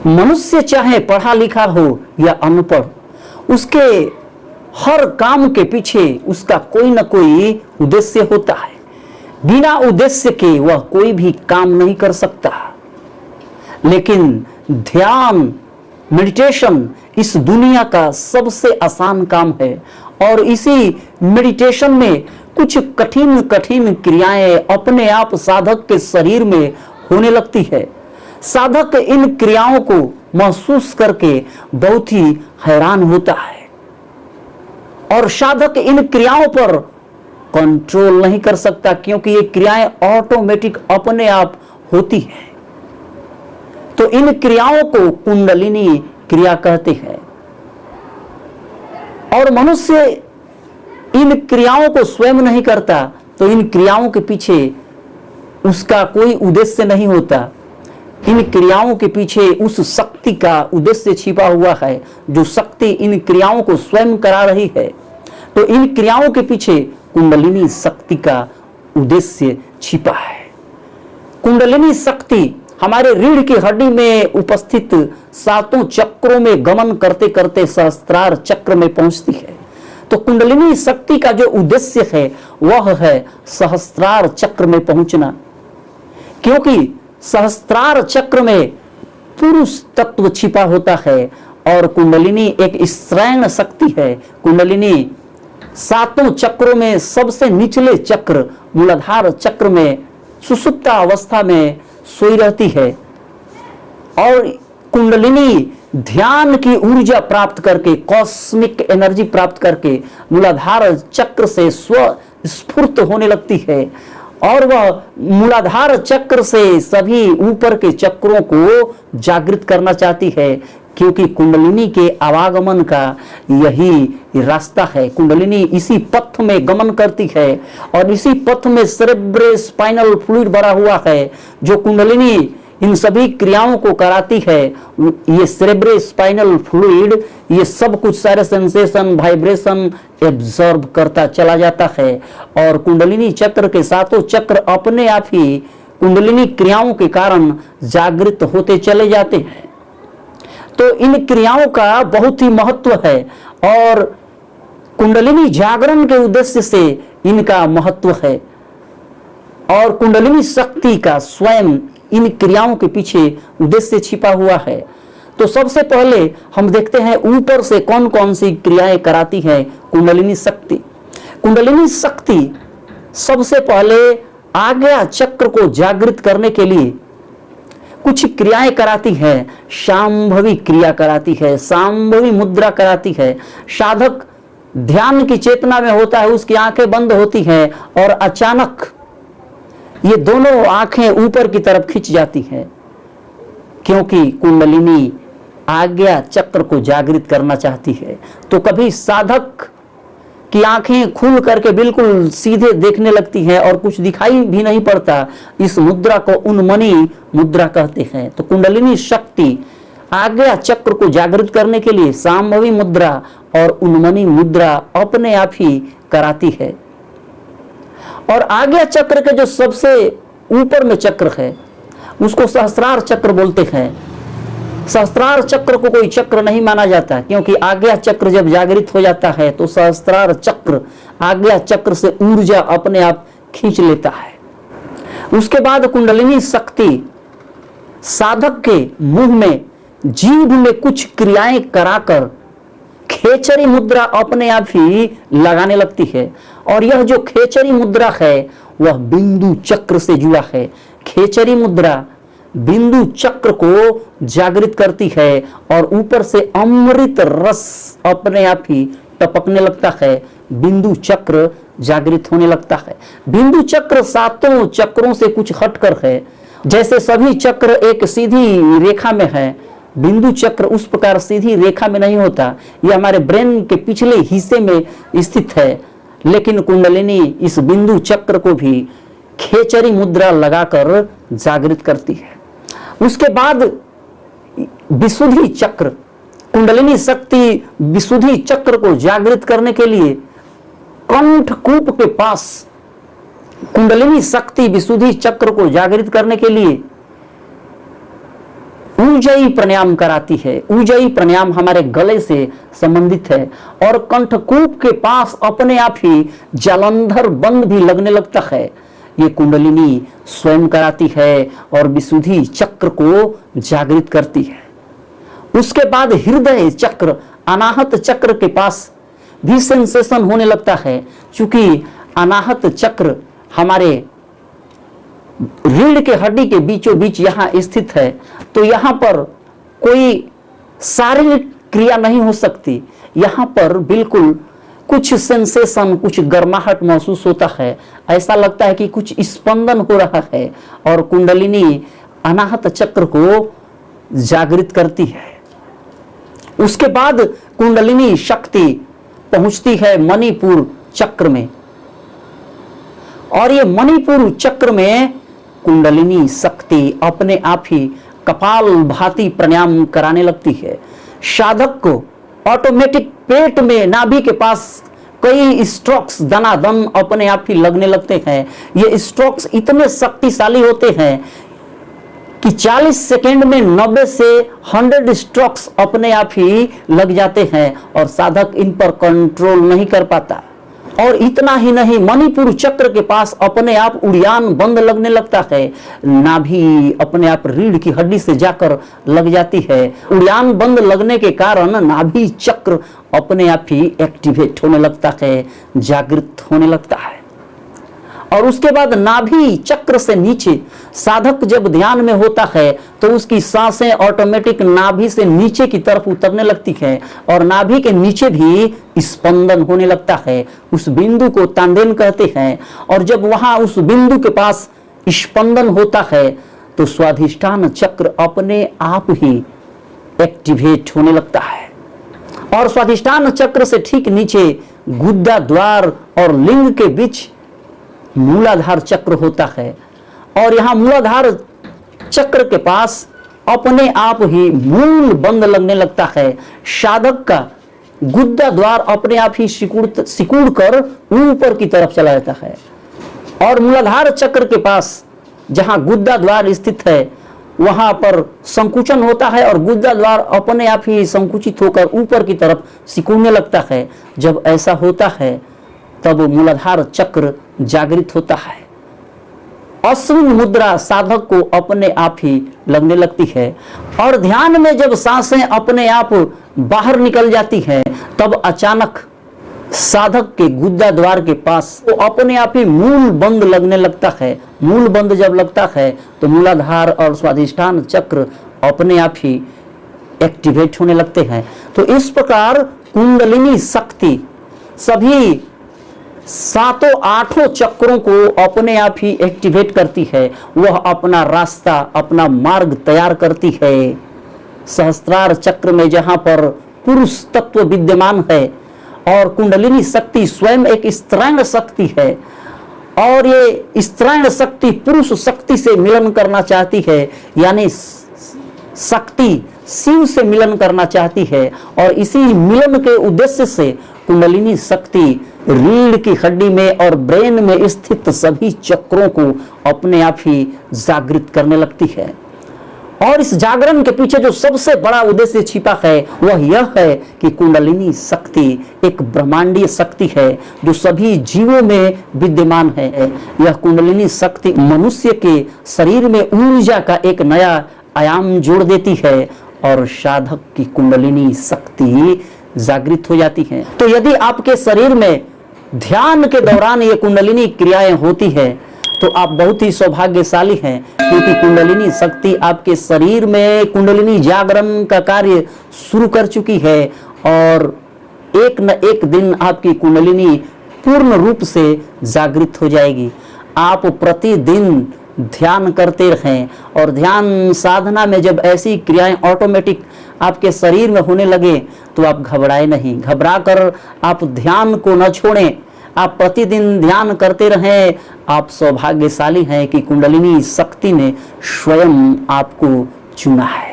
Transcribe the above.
मनुष्य चाहे पढ़ा लिखा हो या अनपढ़, उसके हर काम के पीछे उसका कोई ना कोई उद्देश्य होता है। बिना उद्देश्य के वह कोई भी काम नहीं कर सकता। लेकिन ध्यान, मेडिटेशन इस दुनिया का सबसे आसान काम है और इसी मेडिटेशन में कुछ कठिन कठिन क्रियाएं अपने आप साधक के शरीर में होने लगती है। साधक इन क्रियाओं को महसूस करके बहुत ही हैरान होता है और साधक इन क्रियाओं पर कंट्रोल नहीं कर सकता, क्योंकि ये क्रियाएं ऑटोमेटिक अपने आप होती हैं। तो इन क्रियाओं को कुंडलिनी क्रिया कहते हैं और मनुष्य इन क्रियाओं को स्वयं नहीं करता, तो इन क्रियाओं के पीछे उसका कोई उद्देश्य नहीं होता। इन क्रियाओं के पीछे उस शक्ति का उद्देश्य छिपा हुआ है, जो शक्ति इन क्रियाओं को स्वयं करा रही है। तो इन क्रियाओं के पीछे कुंडलिनी शक्ति का उद्देश्य छिपा है। कुंडलिनी शक्ति हमारे रीढ़ की हड्डी में उपस्थित 7 चक्रों में गमन करते करते सहस्त्रार चक्र में पहुंचती है। तो कुंडलिनी शक्ति का जो उद्देश्य है वह है सहस्त्रार चक्र में पहुंचना, क्योंकि सहस्त्रार चक्र में पुरुष तत्व छिपा होता है और कुंडलिनी एक श्रैण शक्ति है। कुंडलिनी 7 चक्रों में सबसे निचले चक्र मूलाधार चक्र में सुषुप्ता अवस्था में सोई रहती है और कुंडलिनी ध्यान की ऊर्जा प्राप्त करके, कॉस्मिक एनर्जी प्राप्त करके मूलाधार चक्र से स्वस्फूर्त होने लगती है और वह मूलाधार चक्र से सभी ऊपर के चक्रों को जागृत करना चाहती है, क्योंकि कुंडलिनी के आवागमन का यही रास्ता है। कुंडलिनी इसी पथ में गमन करती है और इसी पथ में सेरेब्रोस्पाइनल फ्लूइड भरा हुआ है, जो कुंडलिनी इन सभी क्रियाओं को कराती है। ये सेरेब्रोस्पाइनल फ्लूइड ये सब कुछ सारे सेंसेशन, वाइब्रेशन एब्जॉर्ब करता चला जाता है और कुंडलिनी चक्र के 7 चक्र अपने आप ही कुंडलिनी क्रियाओं के कारण जागृत होते चले जाते हैं। तो इन क्रियाओं का बहुत ही महत्व है और कुंडलिनी जागरण के उद्देश्य से इनका महत्व है और कुंडलिनी शक्ति का स्वयं इन क्रियाओं के पीछे उद्देश्य छिपा हुआ है। तो सबसे पहले हम देखते हैं ऊपर से कौन कौन सी क्रियाएं कराती है कुंडलिनी शक्ति। कुंडलिनी शक्ति सबसे पहले आज्ञा चक्र को जागृत करने के लिए कुछ क्रियाएं कराती है। शांभवी क्रिया कराती है, शांभवी मुद्रा कराती है। साधक ध्यान की चेतना में होता है, उसकी आंखें बंद होती हैं और अचानक ये दोनों आंखें ऊपर की तरफ खिंच जाती हैं, क्योंकि कुंडलिनी आज्ञा चक्र को जागृत करना चाहती है। तो कभी साधक की आंखें खुल करके बिल्कुल सीधे देखने लगती हैं और कुछ दिखाई भी नहीं पड़ता। इस मुद्रा को उन्मनी मुद्रा कहते हैं। तो कुंडलिनी शक्ति आज्ञा चक्र को जागृत करने के लिए शांभवी मुद्रा और उन्मनी मुद्रा अपने आप ही कराती है। और आज्ञा चक्र के जो सबसे ऊपर में चक्र है उसको सहस्त्रार चक्र बोलते हैं। सहस्त्रार चक्र को कोई चक्र नहीं माना जाता, क्योंकि आज्ञा चक्र जब जागृत हो जाता है तो सहस्त्रार चक्र आज्ञा चक्र से ऊर्जा अपने आप खींच लेता है। उसके बाद कुंडलिनी शक्ति साधक के मुंह में, जीभ में कुछ क्रियाएं कराकर खेचरी मुद्रा अपने आप ही लगाने लगती है और यह जो खेचरी मुद्रा है वह बिंदु चक्र से जुड़ा है। खेचरी मुद्रा बिंदु चक्र को जागृत करती है और ऊपर से अमृत रस अपने आप ही टपकने लगता है। बिंदु चक्र जागृत होने लगता है। बिंदु चक्र 7 चक्रों से कुछ हटकर है। जैसे सभी चक्र एक सीधी रेखा में है, बिंदु चक्र उस प्रकार सीधी रेखा में नहीं होता। यह हमारे ब्रेन के पिछले हिस्से में स्थित है, लेकिन कुंडलिनी इस बिंदु चक्र को भी खेचरी मुद्रा लगाकर जागृत करती है। उसके बाद विशुद्धि चक्र, कुंडलिनी शक्ति विशुद्धि चक्र को जागृत करने के लिए कंठकूप के पास, कुंडलिनी शक्ति विशुद्धि चक्र को जागृत करने के लिए ऊंजई प्राणायाम कराती है। ऊंजई प्राणायाम हमारे गले से संबंधित है और कंठकूप के पास अपने आप ही जालंधर बंद भी लगने लगता है। ये कुंडलिनी स्वयं कराती है और विशुद्धि चक्र को जागृत करती है। उसके बाद हृदय चक्र, अनाहत चक्र के पास भी सेंसेशन होने लगता है। चूंकि अनाहत चक्र हमारे रीढ़ के हड्डी के बीचों बीच यहाँ स्थित है, तो यहाँ पर कोई शारीरिक क्रिया नहीं हो सकती। यहाँ पर बिल्कुल कुछ सेंसेशन, कुछ गर्माहट महसूस होता है। ऐसा लगता है कि कुछ स्पंदन हो रहा है और कुंडलिनी अनाहत चक्र को जागृत करती है। उसके बाद कुंडलिनी शक्ति पहुंचती है मणिपुर चक्र में और ये मणिपुर चक्र में कुंडलिनी शक्ति अपने आप ही कपाल भाती प्राणायाम कराने लगती है। साधक को ऑटोमेटिक पेट में, नाभि के पास कई स्ट्रोक्स दनादन अपने आप ही लगने लगते हैं। ये स्ट्रोक्स इतने शक्तिशाली होते हैं कि 40 सेकेंड में 90 से 100 स्ट्रोक्स अपने आप ही लग जाते हैं और साधक इन पर कंट्रोल नहीं कर पाता। और इतना ही नहीं, मणिपुर चक्र के पास अपने आप उड़ान बंद लगने लगता है। नाभि अपने आप रीढ़ की हड्डी से जाकर लग जाती है। उड़ान बंद लगने के कारण नाभि चक्र अपने आप ही एक्टिवेट होने लगता है, जागृत होने लगता है। और उसके बाद नाभि चक्र से नीचे साधक जब ध्यान में होता है तो उसकी सांसें ऑटोमेटिक नाभि से नीचे की तरफ उतरने लगती है और नाभि के नीचे भी स्पंदन होने लगता है। उस बिंदु को तांदेन कहते हैं। और जब वहां उस बिंदु के पास स्पंदन होता है तो स्वाधिष्ठान चक्र अपने आप ही एक्टिवेट होने लगता है। और स्वाधिष्ठान चक्र से ठीक नीचे गुद्दा द्वार और लिंग के बीच मूलाधार चक्र होता है और यहाँ मूलाधार चक्र के पास अपने आप ही मूल बंद लगने लगता है। साधक का गुद्दा द्वार अपने आप ही सिकुड़ कर ऊपर की तरफ चला जाता है और मूलाधार चक्र के पास जहाँ गुद्दा द्वार स्थित है वहां पर संकुचन होता है और गुद्दा द्वार अपने आप ही संकुचित होकर ऊपर की तरफ सिकुड़ने लगता है। जब ऐसा होता है तब मूलाधार चक्र जागृत होता है। अश्विन मुद्रा साधक को अपने आप ही लगने लगती है और ध्यान में जब सांसें अपने आप बाहर निकल जाती हैं तब अचानक साधक के गुद्दा द्वार के पास वो अपने आप ही मूल बंद लगने लगता है। मूल बंद जब लगता है तो मूलाधार और स्वाधिष्ठान चक्र अपने आप ही एक्टिवेट होने लगते हैं। तो इस प्रकार कुंडलिनी शक्ति सभी 7-8 चक्रों को अपने आप ही एक्टिवेट करती है। वह अपना रास्ता, अपना मार्ग तैयार करती है। सहस्त्रार चक्र में जहां पर पुरुष तत्व विद्यमान है और कुंडलिनी शक्ति स्वयं एक स्त्रैण शक्ति है और ये स्त्रैण शक्ति पुरुष शक्ति से मिलन करना चाहती है, यानी शक्ति शिव से मिलन करना चाहती है और इसी मिलन के उद्देश्य से कुंडलिनी शक्ति रीढ़ की हड्डी में और ब्रेन में स्थित सभी चक्रों को अपने आप ही जागृत करने लगती है। और इस जागरण के पीछे जो सबसे बड़ा उद्देश्य छिपा है वह यह है कि कुंडलिनी शक्ति एक ब्रह्मांडीय शक्ति है जो सभी जीवों में विद्यमान है। यह कुंडलिनी शक्ति मनुष्य के शरीर में ऊर्जा का एक नया आयाम जोड़ देती है और साधक की कुंडलिनी शक्ति जागृत हो जाती है। तो यदि आपके शरीर में ध्यान के दौरान ये कुंडलिनी क्रियाएं होती है तो आप बहुत ही सौभाग्यशाली हैं, क्योंकि कुंडलिनी शक्ति आपके शरीर में कुंडलिनी जागरण का कार्य शुरू कर चुकी है और एक न एक दिन आपकी कुंडलिनी पूर्ण रूप से जागृत हो जाएगी। आप प्रतिदिन ध्यान करते रहें और ध्यान साधना में जब ऐसी क्रियाएं ऑटोमेटिक आपके शरीर में होने लगे तो आप घबराए नहीं। घबरा कर आप ध्यान को न छोड़ें, आप प्रतिदिन ध्यान करते रहें। आप सौभाग्यशाली हैं कि कुंडलिनी शक्ति ने स्वयं आपको चुना है।